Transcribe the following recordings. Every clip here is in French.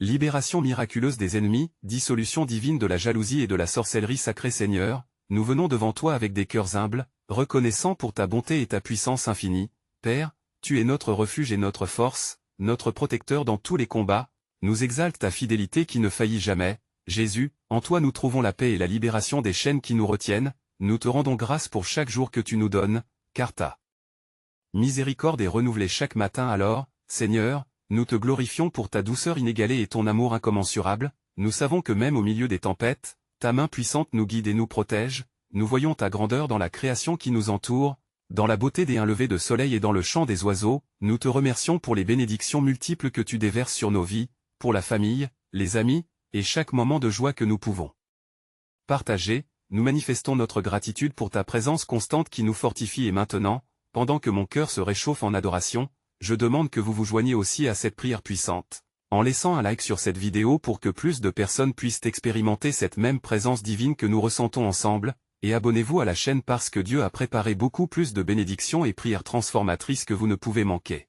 Libération miraculeuse des ennemis, dissolution divine de la jalousie et de la sorcellerie sacrée Seigneur, nous venons devant toi avec des cœurs humbles, reconnaissants pour ta bonté et ta puissance infinie. Père, tu es notre refuge et notre force, notre protecteur dans tous les combats, nous exalte ta fidélité qui ne faillit jamais. Jésus, en toi nous trouvons la paix et la libération des chaînes qui nous retiennent, nous te rendons grâce pour chaque jour que tu nous donnes, car ta miséricorde est renouvelée chaque matin alors, Seigneur, nous te glorifions pour ta douceur inégalée et ton amour incommensurable, nous savons que même au milieu des tempêtes, ta main puissante nous guide et nous protège, nous voyons ta grandeur dans la création qui nous entoure, dans la beauté des levers de soleil et dans le chant des oiseaux, nous te remercions pour les bénédictions multiples que tu déverses sur nos vies, pour la famille, les amis, et chaque moment de joie que nous pouvons partager. Nous manifestons notre gratitude pour ta présence constante qui nous fortifie et maintenant, pendant que mon cœur se réchauffe en adoration, je demande que vous vous joigniez aussi à cette prière puissante, en laissant un like sur cette vidéo pour que plus de personnes puissent expérimenter cette même présence divine que nous ressentons ensemble, et abonnez-vous à la chaîne parce que Dieu a préparé beaucoup plus de bénédictions et prières transformatrices que vous ne pouvez manquer.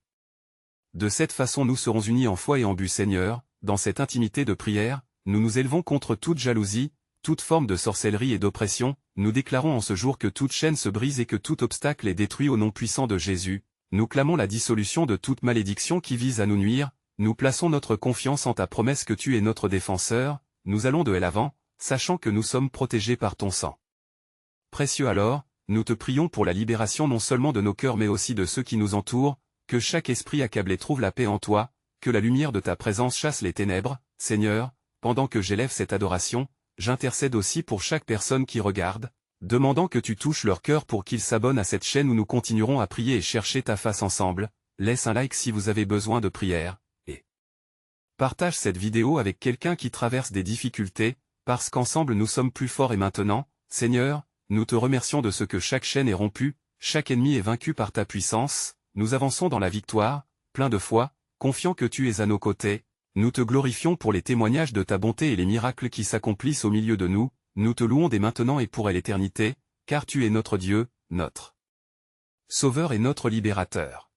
De cette façon nous serons unis en foi et en but Seigneur, dans cette intimité de prière, nous nous élevons contre toute jalousie, toute forme de sorcellerie et d'oppression, nous déclarons en ce jour que toute chaîne se brise et que tout obstacle est détruit au nom puissant de Jésus, nous clamons la dissolution de toute malédiction qui vise à nous nuire, nous plaçons notre confiance en ta promesse que tu es notre défenseur, nous allons de l'avant, sachant que nous sommes protégés par ton sang. Précieux alors, nous te prions pour la libération non seulement de nos cœurs mais aussi de ceux qui nous entourent, que chaque esprit accablé trouve la paix en toi, que la lumière de ta présence chasse les ténèbres, Seigneur, pendant que j'élève cette adoration, j'intercède aussi pour chaque personne qui regarde, demandant que tu touches leur cœur pour qu'ils s'abonnent à cette chaîne où nous continuerons à prier et chercher ta face ensemble. Laisse un like si vous avez besoin de prière, et partage cette vidéo avec quelqu'un qui traverse des difficultés, parce qu'ensemble nous sommes plus forts et maintenant, Seigneur, nous te remercions de ce que chaque chaîne est rompue, chaque ennemi est vaincu par ta puissance, nous avançons dans la victoire, plein de foi, confiant que tu es à nos côtés. Nous te glorifions pour les témoignages de ta bonté et les miracles qui s'accomplissent au milieu de nous, nous te louons dès maintenant et pour l'éternité, car tu es notre Dieu, notre Sauveur et notre Libérateur.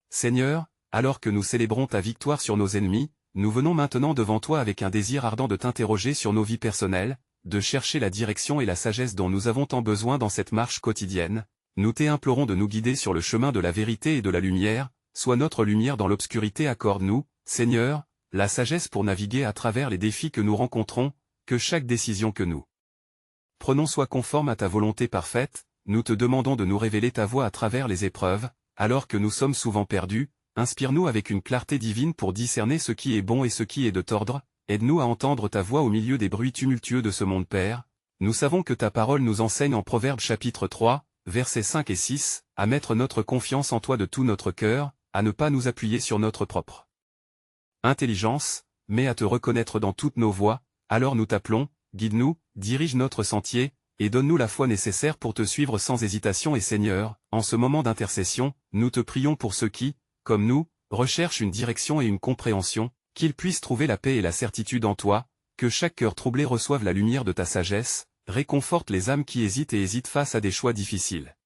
Seigneur, alors que nous célébrons ta victoire sur nos ennemis, nous venons maintenant devant toi avec un désir ardent de t'interroger sur nos vies personnelles, de chercher la direction et la sagesse dont nous avons tant besoin dans cette marche quotidienne. Nous t'implorons de nous guider sur le chemin de la vérité et de la lumière, sois notre lumière dans l'obscurité, accorde-nous, Seigneur, la sagesse pour naviguer à travers les défis que nous rencontrons, que chaque décision que nous prenons soit conforme à ta volonté parfaite, nous te demandons de nous révéler ta voie à travers les épreuves, alors que nous sommes souvent perdus, inspire-nous avec une clarté divine pour discerner ce qui est bon et ce qui est de tordre, aide-nous à entendre ta voix au milieu des bruits tumultueux de ce monde Père. Nous savons que ta parole nous enseigne en Proverbes chapitre 3, versets 5 et 6, à mettre notre confiance en toi de tout notre cœur, à ne pas nous appuyer sur notre propre intelligence, mais à te reconnaître dans toutes nos voies, alors nous t'appelons, guide-nous, dirige notre sentier, et donne-nous la foi nécessaire pour te suivre sans hésitation et Seigneur, en ce moment d'intercession, nous te prions pour ceux qui, comme nous, recherchent une direction et une compréhension, qu'ils puissent trouver la paix et la certitude en toi, que chaque cœur troublé reçoive la lumière de ta sagesse, réconforte les âmes qui hésitent face à des choix difficiles.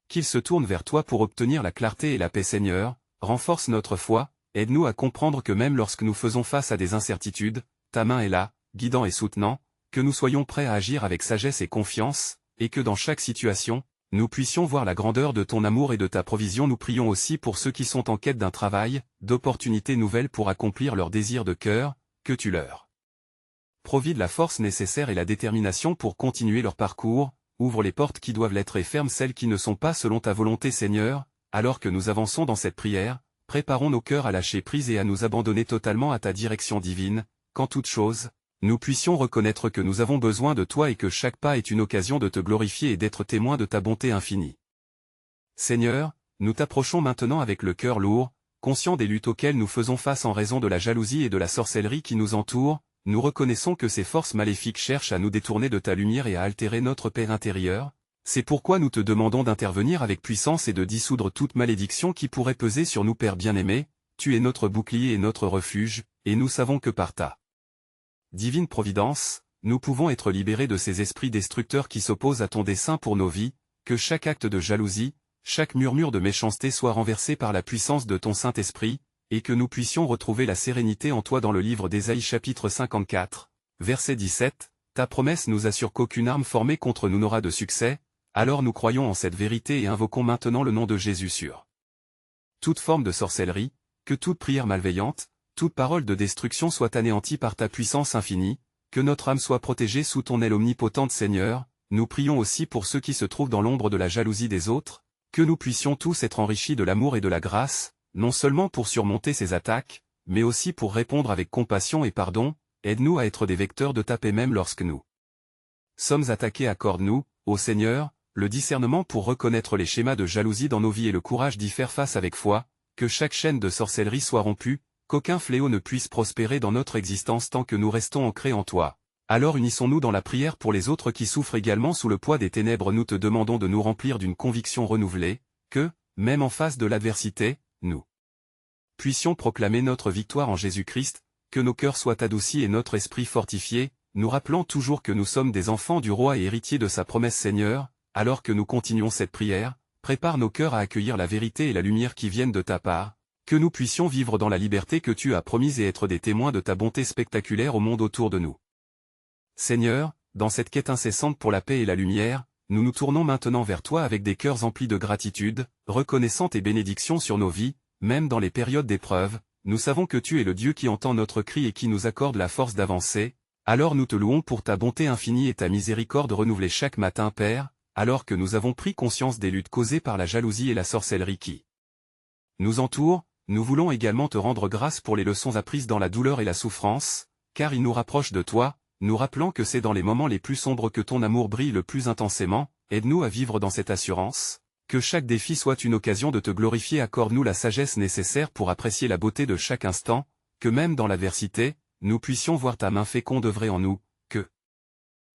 Qu'ils se tournent vers toi pour obtenir la clarté et la paix Seigneur, renforce notre foi, aide-nous à comprendre que même lorsque nous faisons face à des incertitudes, ta main est là, guidant et soutenant, que nous soyons prêts à agir avec sagesse et confiance, et que dans chaque situation, nous puissions voir la grandeur de ton amour et de ta provision. Nous prions aussi pour ceux qui sont en quête d'un travail, d'opportunités nouvelles pour accomplir leurs désirs de cœur, que tu leur provides la force nécessaire et la détermination pour continuer leur parcours, ouvre les portes qui doivent l'être et ferme celles qui ne sont pas selon ta volonté Seigneur, alors que nous avançons dans cette prière, préparons nos cœurs à lâcher prise et à nous abandonner totalement à ta direction divine, qu'en toute chose, nous puissions reconnaître que nous avons besoin de toi et que chaque pas est une occasion de te glorifier et d'être témoin de ta bonté infinie. Seigneur, nous t'approchons maintenant avec le cœur lourd, conscients des luttes auxquelles nous faisons face en raison de la jalousie et de la sorcellerie qui nous entourent, nous reconnaissons que ces forces maléfiques cherchent à nous détourner de ta lumière et à altérer notre paix intérieure. C'est pourquoi nous te demandons d'intervenir avec puissance et de dissoudre toute malédiction qui pourrait peser sur nous Père bien-aimé, tu es notre bouclier et notre refuge, et nous savons que par ta divine providence, nous pouvons être libérés de ces esprits destructeurs qui s'opposent à ton dessein pour nos vies, que chaque acte de jalousie, chaque murmure de méchanceté soit renversé par la puissance de ton Saint-Esprit, et que nous puissions retrouver la sérénité en toi dans le livre d'Ésaïe chapitre 54, verset 17, ta promesse nous assure qu'aucune arme formée contre nous n'aura de succès, alors nous croyons en cette vérité et invoquons maintenant le nom de Jésus sur toute forme de sorcellerie, que toute prière malveillante, toute parole de destruction soit anéantie par ta puissance infinie, que notre âme soit protégée sous ton aile omnipotente Seigneur, nous prions aussi pour ceux qui se trouvent dans l'ombre de la jalousie des autres, que nous puissions tous être enrichis de l'amour et de la grâce, non seulement pour surmonter ces attaques, mais aussi pour répondre avec compassion et pardon, aide-nous à être des vecteurs de ta paix même lorsque nous sommes attaqués. Accorde-nous, ô Seigneur, le discernement pour reconnaître les schémas de jalousie dans nos vies et le courage d'y faire face avec foi, que chaque chaîne de sorcellerie soit rompue, qu'aucun fléau ne puisse prospérer dans notre existence tant que nous restons ancrés en toi. Alors unissons-nous dans la prière pour les autres qui souffrent également sous le poids des ténèbres. Nous te demandons de nous remplir d'une conviction renouvelée, que, même en face de l'adversité, nous puissions proclamer notre victoire en Jésus-Christ, que nos cœurs soient adoucis et notre esprit fortifié, nous rappelant toujours que nous sommes des enfants du roi et héritiers de sa promesse. Seigneur, alors que nous continuons cette prière, prépare nos cœurs à accueillir la vérité et la lumière qui viennent de ta part, que nous puissions vivre dans la liberté que tu as promise et être des témoins de ta bonté spectaculaire au monde autour de nous. Seigneur, dans cette quête incessante pour la paix et la lumière, nous nous tournons maintenant vers toi avec des cœurs emplis de gratitude, reconnaissant tes bénédictions sur nos vies, même dans les périodes d'épreuve. Nous savons que tu es le Dieu qui entend notre cri et qui nous accorde la force d'avancer, alors nous te louons pour ta bonté infinie et ta miséricorde renouvelée chaque matin, Père, alors que nous avons pris conscience des luttes causées par la jalousie et la sorcellerie qui nous entourent. Nous voulons également te rendre grâce pour les leçons apprises dans la douleur et la souffrance, car ils nous rapprochent de toi, nous rappelant que c'est dans les moments les plus sombres que ton amour brille le plus intensément. Aide-nous à vivre dans cette assurance, que chaque défi soit une occasion de te glorifier. Accorde-nous la sagesse nécessaire pour apprécier la beauté de chaque instant, que même dans l'adversité, nous puissions voir ta main féconde œuvrer en nous, que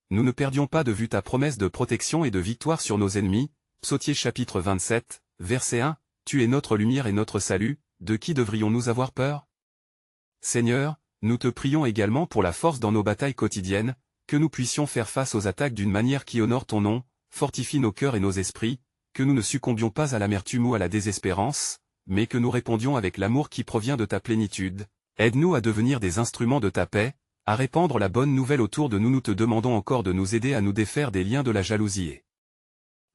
nous ne perdions pas de vue ta promesse de protection et de victoire sur nos ennemis. Psautier chapitre 27, verset 1, tu es notre lumière et notre salut, de qui devrions-nous avoir peur? Seigneur, nous te prions également pour la force dans nos batailles quotidiennes, que nous puissions faire face aux attaques d'une manière qui honore ton nom, fortifie nos cœurs et nos esprits, que nous ne succombions pas à l'amertume ou à la désespérance, mais que nous répondions avec l'amour qui provient de ta plénitude. Aide-nous à devenir des instruments de ta paix, à répandre la bonne nouvelle autour de nous. Nous te demandons encore de nous aider à nous défaire des liens de la jalousie et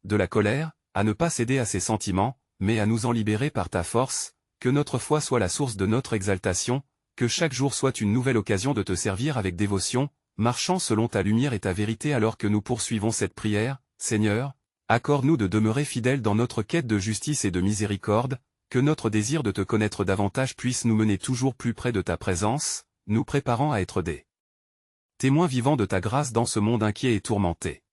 de la colère, à ne pas céder à ces sentiments, mais à nous en libérer par ta force, que notre foi soit la source de notre exaltation, que chaque jour soit une nouvelle occasion de te servir avec dévotion, marchant selon ta lumière et ta vérité. Alors que nous poursuivons cette prière, Seigneur, accorde-nous de demeurer fidèles dans notre quête de justice et de miséricorde, que notre désir de te connaître davantage puisse nous mener toujours plus près de ta présence, nous préparant à être des témoins vivants de ta grâce dans ce monde inquiet et tourmenté.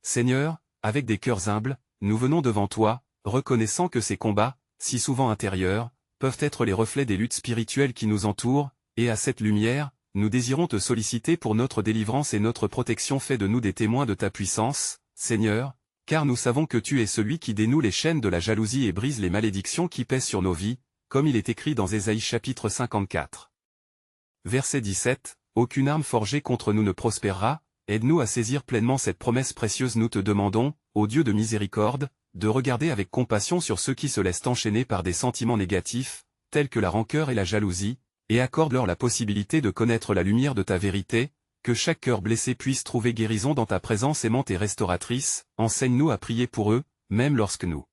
Seigneur, avec des cœurs humbles, nous venons devant toi, reconnaissant que ces combats, si souvent intérieurs, peuvent être les reflets des luttes spirituelles qui nous entourent, et à cette lumière, nous désirons te solliciter pour notre délivrance et notre protection. Fais de nous des témoins de ta puissance, Seigneur, car nous savons que tu es celui qui dénoue les chaînes de la jalousie et brise les malédictions qui pèsent sur nos vies, comme il est écrit dans Ésaïe chapitre 54. Verset 17, aucune arme forgée contre nous ne prospérera. Aide-nous à saisir pleinement cette promesse précieuse. Nous te demandons, ô Dieu de miséricorde, de regarder avec compassion sur ceux qui se laissent enchaîner par des sentiments négatifs, tels que la rancœur et la jalousie, et accorde-leur la possibilité de connaître la lumière de ta vérité, que chaque cœur blessé puisse trouver guérison dans ta présence aimante et restauratrice. Enseigne-nous à prier pour eux, même lorsque nous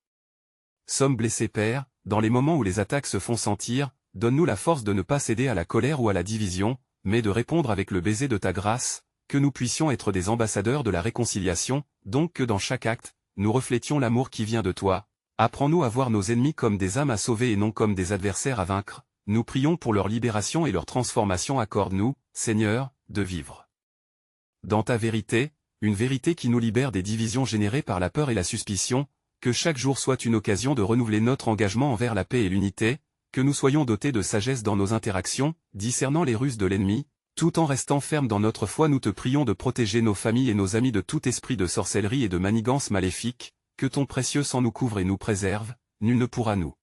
sommes blessés, Père, dans les moments où les attaques se font sentir. Donne-nous la force de ne pas céder à la colère ou à la division, mais de répondre avec le baiser de ta grâce, que nous puissions être des ambassadeurs de la réconciliation, donc que dans chaque acte, nous reflétions l'amour qui vient de toi. Apprends-nous à voir nos ennemis comme des âmes à sauver et non comme des adversaires à vaincre. Nous prions pour leur libération et leur transformation. Accorde-nous, Seigneur, de vivre dans ta vérité, une vérité qui nous libère des divisions générées par la peur et la suspicion, que chaque jour soit une occasion de renouveler notre engagement envers la paix et l'unité, que nous soyons dotés de sagesse dans nos interactions, discernant les ruses de l'ennemi, tout en restant fermes dans notre foi. Nous te prions de protéger nos familles et nos amis de tout esprit de sorcellerie et de manigance maléfique, que ton précieux sang nous couvre et nous préserve, nul ne pourra nous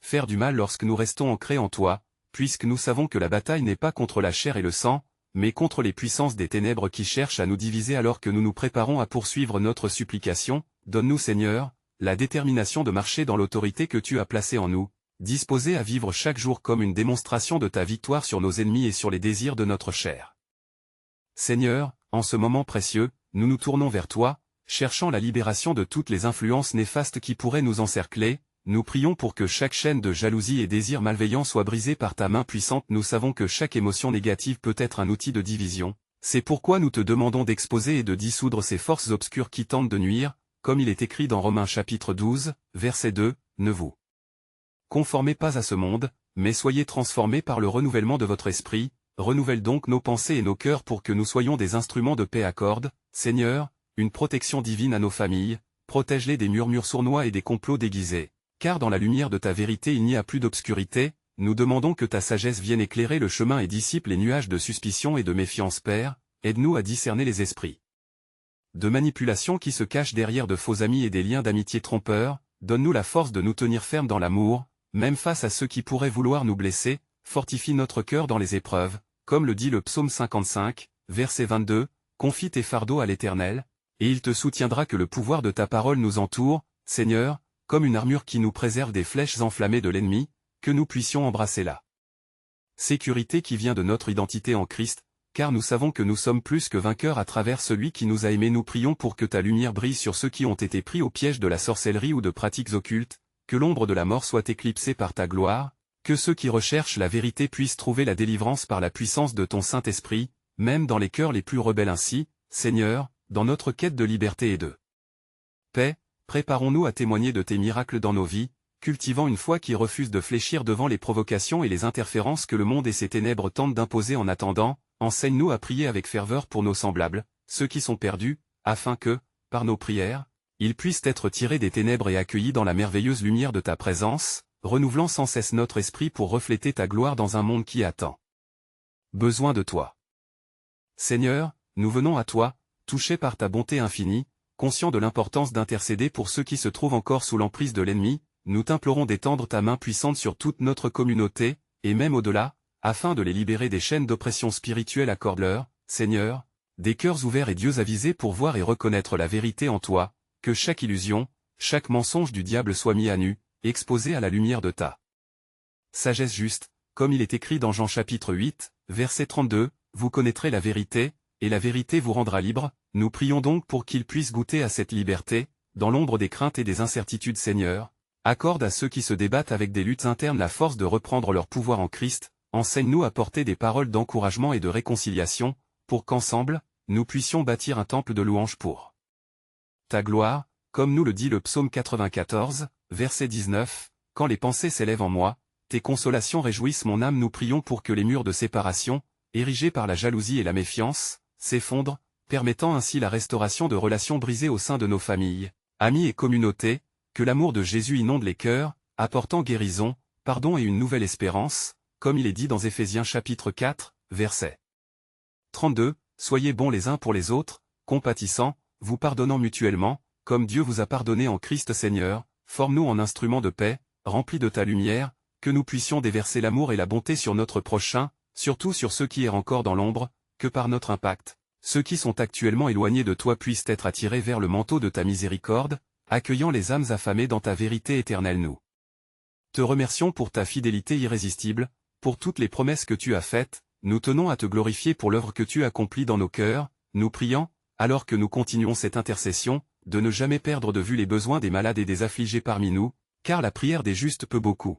faire du mal lorsque nous restons ancrés en toi, puisque nous savons que la bataille n'est pas contre la chair et le sang, mais contre les puissances des ténèbres qui cherchent à nous diviser. Alors que nous nous préparons à poursuivre notre supplication, donne-nous, Seigneur, la détermination de marcher dans l'autorité que tu as placée en nous, disposés à vivre chaque jour comme une démonstration de ta victoire sur nos ennemis et sur les désirs de notre chair. Seigneur, en ce moment précieux, nous nous tournons vers toi, cherchant la libération de toutes les influences néfastes qui pourraient nous encercler. Nous prions pour que chaque chaîne de jalousie et désir malveillant soit brisée par ta main puissante. Nous savons que chaque émotion négative peut être un outil de division. C'est pourquoi nous te demandons d'exposer et de dissoudre ces forces obscures qui tentent de nuire, comme il est écrit dans Romains chapitre 12, verset 2, ne vous conformez pas à ce monde, mais soyez transformés par le renouvellement de votre esprit. Renouvelle donc nos pensées et nos cœurs pour que nous soyons des instruments de paix. Accorde, Seigneur, une protection divine à nos familles, protège-les des murmures sournois et des complots déguisés. Car dans la lumière de ta vérité il n'y a plus d'obscurité, nous demandons que ta sagesse vienne éclairer le chemin et dissipe les nuages de suspicion et de méfiance. Père, aide-nous à discerner les esprits de manipulation qui se cachent derrière de faux amis et des liens d'amitié trompeurs. Donne-nous la force de nous tenir fermes dans l'amour, même face à ceux qui pourraient vouloir nous blesser. Fortifie notre cœur dans les épreuves, comme le dit le psaume 55, verset 22, confie tes fardeaux à l'Éternel, et il te soutiendra. Que le pouvoir de ta parole nous entoure, Seigneur, comme une armure qui nous préserve des flèches enflammées de l'ennemi, que nous puissions embrasser la sécurité qui vient de notre identité en Christ, car nous savons que nous sommes plus que vainqueurs à travers celui qui nous a aimés. Nous prions pour que ta lumière brille sur ceux qui ont été pris au piège de la sorcellerie ou de pratiques occultes, que l'ombre de la mort soit éclipsée par ta gloire, que ceux qui recherchent la vérité puissent trouver la délivrance par la puissance de ton Saint-Esprit, même dans les cœurs les plus rebelles. Ainsi, Seigneur, dans notre quête de liberté et de paix, préparons-nous à témoigner de tes miracles dans nos vies, cultivant une foi qui refuse de fléchir devant les provocations et les interférences que le monde et ses ténèbres tentent d'imposer. En attendant, enseigne-nous à prier avec ferveur pour nos semblables, ceux qui sont perdus, afin que, par nos prières, ils puissent être tirés des ténèbres et accueillis dans la merveilleuse lumière de ta présence, renouvelant sans cesse notre esprit pour refléter ta gloire dans un monde qui a tant besoin de toi. Seigneur, nous venons à toi, touchés par ta bonté infinie, conscients de l'importance d'intercéder pour ceux qui se trouvent encore sous l'emprise de l'ennemi. Nous t'implorons d'étendre ta main puissante sur toute notre communauté, et même au-delà, afin de les libérer des chaînes d'oppression spirituelle. Accorde-leur, Seigneur, des cœurs ouverts et d'yeux avisés pour voir et reconnaître la vérité en toi, que chaque illusion, chaque mensonge du diable soit mis à nu, exposé à la lumière de ta sagesse juste, comme il est écrit dans Jean chapitre 8, verset 32, vous connaîtrez la vérité, et la vérité vous rendra libre. Nous prions donc pour qu'ils puissent goûter à cette liberté, dans l'ombre des craintes et des incertitudes. Seigneur, accorde à ceux qui se débattent avec des luttes internes la force de reprendre leur pouvoir en Christ. Enseigne-nous à porter des paroles d'encouragement et de réconciliation, pour qu'ensemble, nous puissions bâtir un temple de louange pour ta gloire, comme nous le dit le psaume 94, verset 19, quand les pensées s'élèvent en moi, tes consolations réjouissent mon âme. Nous prions pour que les murs de séparation, érigés par la jalousie et la méfiance, s'effondrent, permettant ainsi la restauration de relations brisées au sein de nos familles, amis et communautés, que l'amour de Jésus inonde les cœurs, apportant guérison, pardon et une nouvelle espérance, comme il est dit dans Éphésiens chapitre 4, verset 32, soyez bons les uns pour les autres, compatissants, vous pardonnant mutuellement, comme Dieu vous a pardonné en Christ. Seigneur, forme-nous en instruments de paix, remplis de ta lumière, que nous puissions déverser l'amour et la bonté sur notre prochain, surtout sur ceux qui errent encore dans l'ombre, que par notre impact, ceux qui sont actuellement éloignés de toi puissent être attirés vers le manteau de ta miséricorde, accueillant les âmes affamées dans ta vérité éternelle. Nous te remercions pour ta fidélité irrésistible, pour toutes les promesses que tu as faites. Nous tenons à te glorifier pour l'œuvre que tu accomplis dans nos cœurs. Nous prions, alors que nous continuons cette intercession, de ne jamais perdre de vue les besoins des malades et des affligés parmi nous, car la prière des justes peut beaucoup.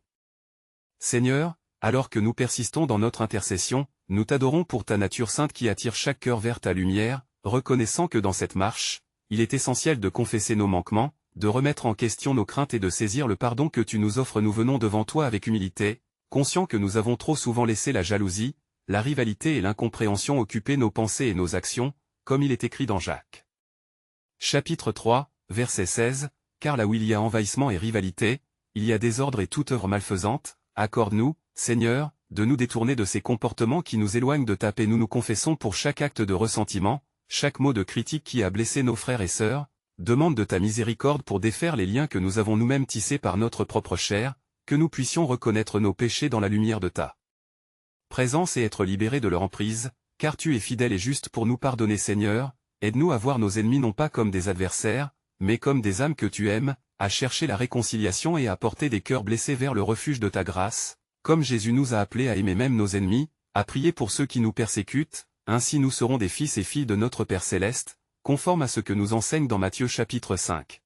Seigneur, alors que nous persistons dans notre intercession, nous t'adorons pour ta nature sainte qui attire chaque cœur vers ta lumière, reconnaissant que dans cette marche, il est essentiel de confesser nos manquements, de remettre en question nos craintes et de saisir le pardon que tu nous offres. Nous venons devant toi avec humilité, conscients que nous avons trop souvent laissé la jalousie, la rivalité et l'incompréhension occuper nos pensées et nos actions, comme il est écrit dans Jacques. Chapitre 3, verset 16, car là où il y a envahissement et rivalité, il y a désordre et toute œuvre malfaisante. Accorde-nous, Seigneur, de nous détourner de ces comportements qui nous éloignent de ta paix. Nous nous confessons pour chaque acte de ressentiment, chaque mot de critique qui a blessé nos frères et sœurs. Demande de ta miséricorde pour défaire les liens que nous avons nous-mêmes tissés par notre propre chair, que nous puissions reconnaître nos péchés dans la lumière de ta présence et être libérés de leur emprise, car tu es fidèle et juste pour nous pardonner. Seigneur, aide-nous à voir nos ennemis non pas comme des adversaires, mais comme des âmes que tu aimes, à chercher la réconciliation et à porter des cœurs blessés vers le refuge de ta grâce, comme Jésus nous a appelés à aimer même nos ennemis, à prier pour ceux qui nous persécutent, ainsi nous serons des fils et filles de notre Père Céleste, conforme à ce que nous enseigne dans Matthieu chapitre 5.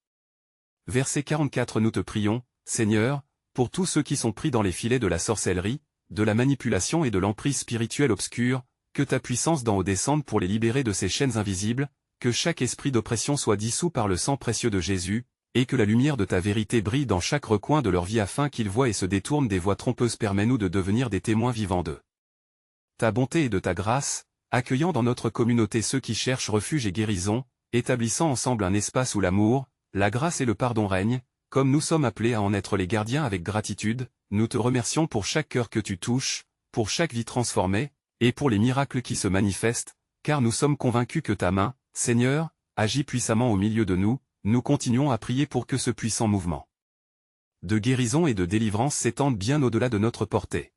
Verset 44. Nous te prions, Seigneur, pour tous ceux qui sont pris dans les filets de la sorcellerie, de la manipulation et de l'emprise spirituelle obscure, que ta puissance d'en haut descende pour les libérer de ces chaînes invisibles, que chaque esprit d'oppression soit dissous par le sang précieux de Jésus, et que la lumière de ta vérité brille dans chaque recoin de leur vie afin qu'ils voient et se détournent des voies trompeuses. Permets-nous de devenir des témoins vivants de ta bonté et de ta grâce, accueillant dans notre communauté ceux qui cherchent refuge et guérison, établissant ensemble un espace où l'amour, la grâce et le pardon règnent, comme nous sommes appelés à en être les gardiens avec gratitude. Nous te remercions pour chaque cœur que tu touches, pour chaque vie transformée, et pour les miracles qui se manifestent, car nous sommes convaincus que ta main, Seigneur, agit puissamment au milieu de nous. Nous continuons à prier pour que ce puissant mouvement de guérison et de délivrance s'étende bien au-delà de notre portée.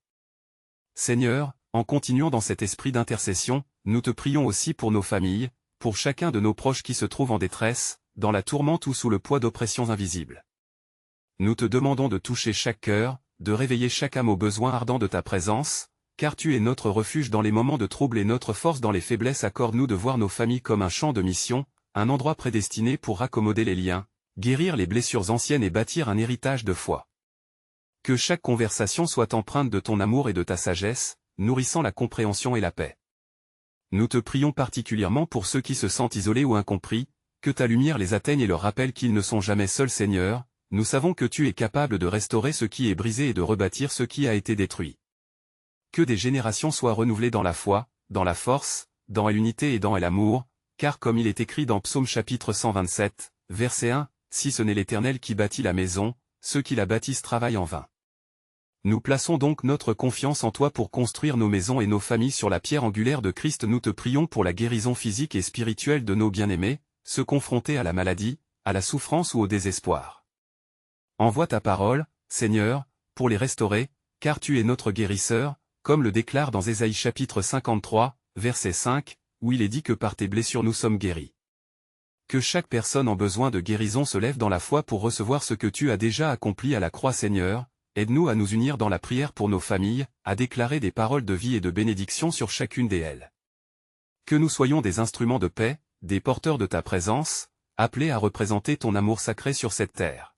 Seigneur, en continuant dans cet esprit d'intercession, nous te prions aussi pour nos familles, pour chacun de nos proches qui se trouvent en détresse, dans la tourmente ou sous le poids d'oppressions invisibles. Nous te demandons de toucher chaque cœur, de réveiller chaque âme au besoin ardent de ta présence, car tu es notre refuge dans les moments de trouble et notre force dans les faiblesses. Accorde-nous de voir nos familles comme un champ de mission, un endroit prédestiné pour raccommoder les liens, guérir les blessures anciennes et bâtir un héritage de foi. Que chaque conversation soit empreinte de ton amour et de ta sagesse, nourrissant la compréhension et la paix. Nous te prions particulièrement pour ceux qui se sentent isolés ou incompris, que ta lumière les atteigne et leur rappelle qu'ils ne sont jamais seuls. Seigneur, nous savons que tu es capable de restaurer ce qui est brisé et de rebâtir ce qui a été détruit. Que des générations soient renouvelées dans la foi, dans la force, dans l'unité et dans l'amour, car comme il est écrit dans Psaume chapitre 127, verset 1, si ce n'est l'Éternel qui bâtit la maison, ceux qui la bâtissent travaillent en vain. Nous plaçons donc notre confiance en toi pour construire nos maisons et nos familles sur la pierre angulaire de Christ. Nous te prions pour la guérison physique et spirituelle de nos bien-aimés, ceux confrontés à la maladie, à la souffrance ou au désespoir. Envoie ta parole, Seigneur, pour les restaurer, car tu es notre guérisseur, comme le déclare dans Ésaïe chapitre 53, verset 5, où il est dit que par tes blessures nous sommes guéris. Que chaque personne en besoin de guérison se lève dans la foi pour recevoir ce que tu as déjà accompli à la croix. Seigneur, aide-nous à nous unir dans la prière pour nos familles, à déclarer des paroles de vie et de bénédiction sur chacune d'elles. Que nous soyons des instruments de paix, des porteurs de ta présence, appelés à représenter ton amour sacré sur cette terre.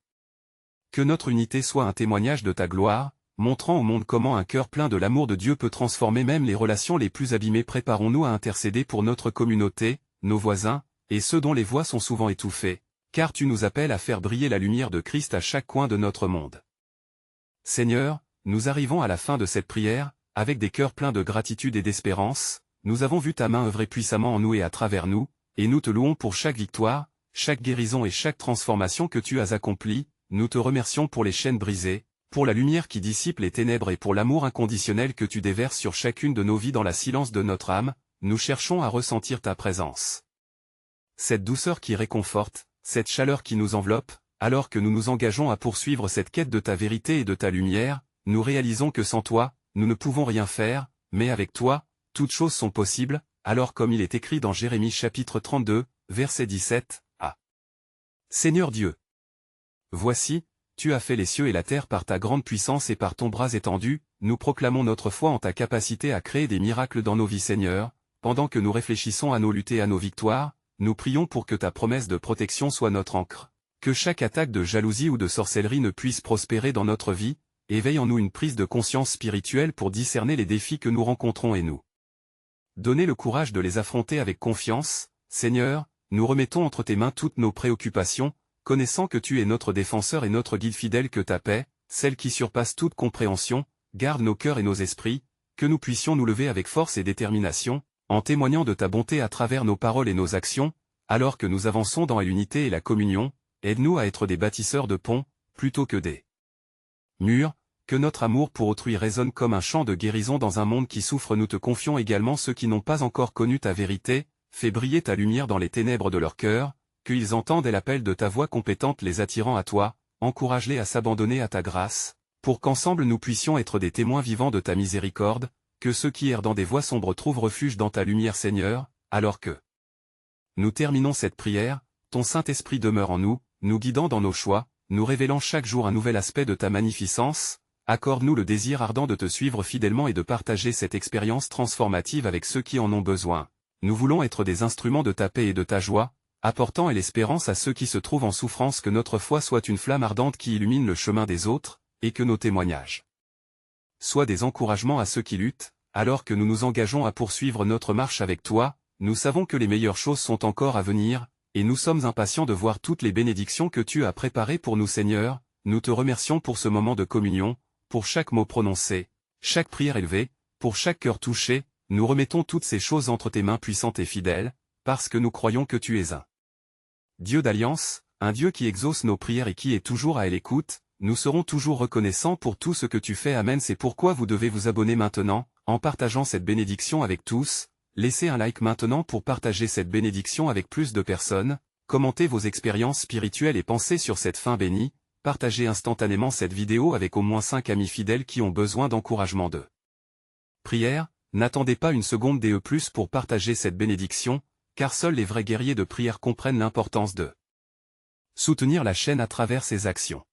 Que notre unité soit un témoignage de ta gloire, montrant au monde comment un cœur plein de l'amour de Dieu peut transformer même les relations les plus abîmées. Préparons-nous à intercéder pour notre communauté, nos voisins, et ceux dont les voix sont souvent étouffées, car tu nous appelles à faire briller la lumière de Christ à chaque coin de notre monde. Seigneur, nous arrivons à la fin de cette prière, avec des cœurs pleins de gratitude et d'espérance. Nous avons vu ta main œuvrer puissamment en nous et à travers nous, et nous te louons pour chaque victoire, chaque guérison et chaque transformation que tu as accomplie. Nous te remercions pour les chaînes brisées, pour la lumière qui dissipe les ténèbres et pour l'amour inconditionnel que tu déverses sur chacune de nos vies. Dans la silence de notre âme, nous cherchons à ressentir ta présence. Cette douceur qui réconforte, cette chaleur qui nous enveloppe, alors que nous nous engageons à poursuivre cette quête de ta vérité et de ta lumière, nous réalisons que sans toi, nous ne pouvons rien faire, mais avec toi, toutes choses sont possibles, alors comme il est écrit dans Jérémie chapitre 32, verset 17, à Seigneur Dieu. Voici, tu as fait les cieux et la terre par ta grande puissance et par ton bras étendu. Nous proclamons notre foi en ta capacité à créer des miracles dans nos vies. Seigneur, pendant que nous réfléchissons à nos luttes et à nos victoires, nous prions pour que ta promesse de protection soit notre ancre, que chaque attaque de jalousie ou de sorcellerie ne puisse prospérer dans notre vie. Éveille en nous une prise de conscience spirituelle pour discerner les défis que nous rencontrons et nous donner le courage de les affronter avec confiance. Seigneur, nous remettons entre tes mains toutes nos préoccupations, connaissant que tu es notre défenseur et notre guide fidèle. Que ta paix, celle qui surpasse toute compréhension, garde nos cœurs et nos esprits, que nous puissions nous lever avec force et détermination, en témoignant de ta bonté à travers nos paroles et nos actions, alors que nous avançons dans l'unité et la communion. Aide-nous à être des bâtisseurs de ponts, plutôt que des murs, que notre amour pour autrui résonne comme un chant de guérison dans un monde qui souffre. Nous te confions également ceux qui n'ont pas encore connu ta vérité, fais briller ta lumière dans les ténèbres de leur cœur, qu'ils entendent l'appel de ta voix compétente les attirant à toi, encourage-les à s'abandonner à ta grâce, pour qu'ensemble nous puissions être des témoins vivants de ta miséricorde, que ceux qui errent dans des voies sombres trouvent refuge dans ta lumière. Seigneur, alors que nous terminons cette prière, ton Saint-Esprit demeure en nous, nous guidant dans nos choix, nous révélant chaque jour un nouvel aspect de ta magnificence, accorde-nous le désir ardent de te suivre fidèlement et de partager cette expérience transformative avec ceux qui en ont besoin. Nous voulons être des instruments de ta paix et de ta joie, apportant l'espérance à ceux qui se trouvent en souffrance, que notre foi soit une flamme ardente qui illumine le chemin des autres, et que nos témoignages soient des encouragements à ceux qui luttent. Alors que nous nous engageons à poursuivre notre marche avec toi, nous savons que les meilleures choses sont encore à venir, et nous sommes impatients de voir toutes les bénédictions que tu as préparées pour nous, Seigneur. Nous te remercions pour ce moment de communion, pour chaque mot prononcé, chaque prière élevée, pour chaque cœur touché. Nous remettons toutes ces choses entre tes mains puissantes et fidèles, parce que nous croyons que tu es un Dieu d'alliance, un Dieu qui exauce nos prières et qui est toujours à l'écoute. Nous serons toujours reconnaissants pour tout ce que tu fais. Amen. C'est pourquoi vous devez vous abonner maintenant, en partageant cette bénédiction avec tous. Laissez un like maintenant pour partager cette bénédiction avec plus de personnes. Commentez vos expériences spirituelles et pensez sur cette fin bénie. Partagez instantanément cette vidéo avec au moins 5 amis fidèles qui ont besoin d'encouragement de prière. N'attendez pas une seconde pour partager cette bénédiction, car seuls les vrais guerriers de prière comprennent l'importance de soutenir la chaîne à travers ses actions.